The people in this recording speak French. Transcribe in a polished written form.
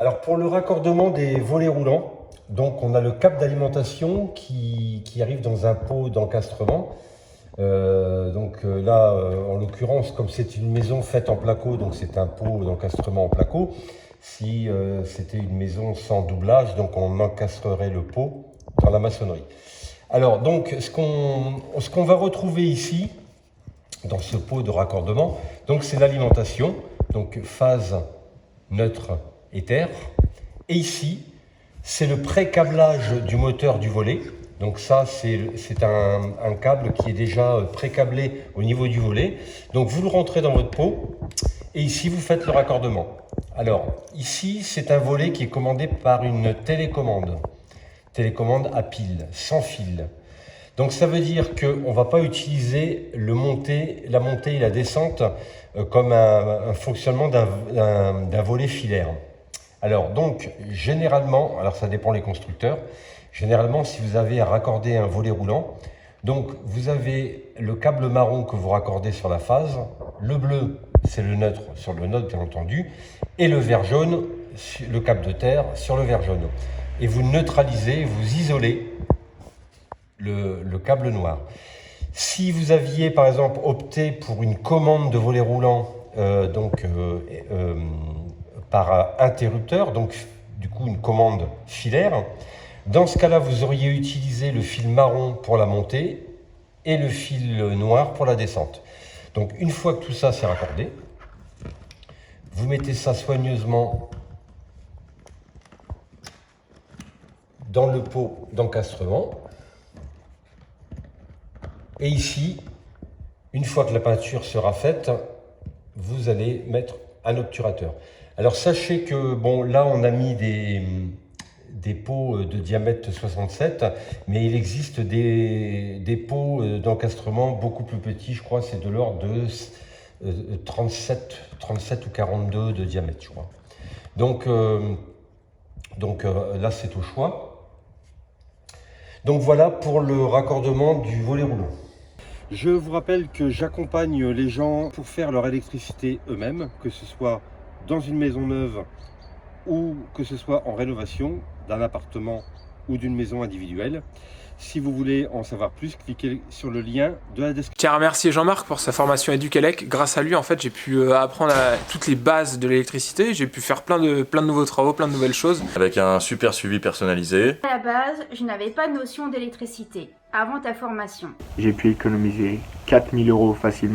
Alors pour le raccordement des volets roulants, donc on a le câble d'alimentation qui arrive dans un pot d'encastrement. Là, en l'occurrence, comme c'est une maison faite en placo, donc c'est un pot d'encastrement en placo. Si c'était une maison sans doublage, donc on encastrerait le pot dans la maçonnerie. Alors donc ce qu'on va retrouver ici, dans ce pot de raccordement, donc c'est l'alimentation, donc phase, neutre, éther. Et ici, c'est le pré-câblage du moteur du volet. Donc ça, c'est un câble qui est déjà pré-câblé au niveau du volet. Donc vous le rentrez dans votre pot et ici, vous faites le raccordement. Alors, ici, c'est un volet qui est commandé par une télécommande. Télécommande à pile, sans fil. Donc ça veut dire qu'on ne va pas utiliser la montée et la descente comme un fonctionnement d'un volet filaire. Alors donc généralement, alors ça dépend des constructeurs, généralement si vous avez à raccorder un volet roulant, donc vous avez le câble marron que vous raccordez sur la phase, le bleu c'est le neutre sur le neutre bien entendu, et le vert jaune, le câble de terre sur le vert jaune. Et vous neutralisez, vous isolez le câble noir. Si vous aviez par exemple opté pour une commande de volet roulant, par interrupteur, donc du coup une commande filaire, dans ce cas-là, vous auriez utilisé le fil marron pour la montée et le fil noir pour la descente. Donc une fois que tout ça c'est raccordé, vous mettez ça soigneusement dans le pot d'encastrement. Et ici, une fois que la peinture sera faite, vous allez mettre un obturateur. Alors sachez que, bon, là on a mis des pots de diamètre 67, mais il existe des pots d'encastrement beaucoup plus petits, je crois c'est de l'ordre de 37 ou 42 de diamètre, je crois. Donc là c'est au choix. Donc voilà pour le raccordement du volet roulant. Je vous rappelle que j'accompagne les gens pour faire leur électricité eux-mêmes, que ce soit dans une maison neuve ou que ce soit en rénovation d'un appartement ou d'une maison individuelle. Si vous voulez en savoir plus, cliquez sur le lien de la description. Tiens à remercier Jean-Marc pour sa formation Educalec. Grâce à lui, en fait, j'ai pu apprendre toutes les bases de l'électricité. J'ai pu faire plein de nouveaux travaux, plein de nouvelles choses. Avec un super suivi personnalisé. À la base, je n'avais pas de notion d'électricité avant ta formation. J'ai pu économiser 4 000 € facilement.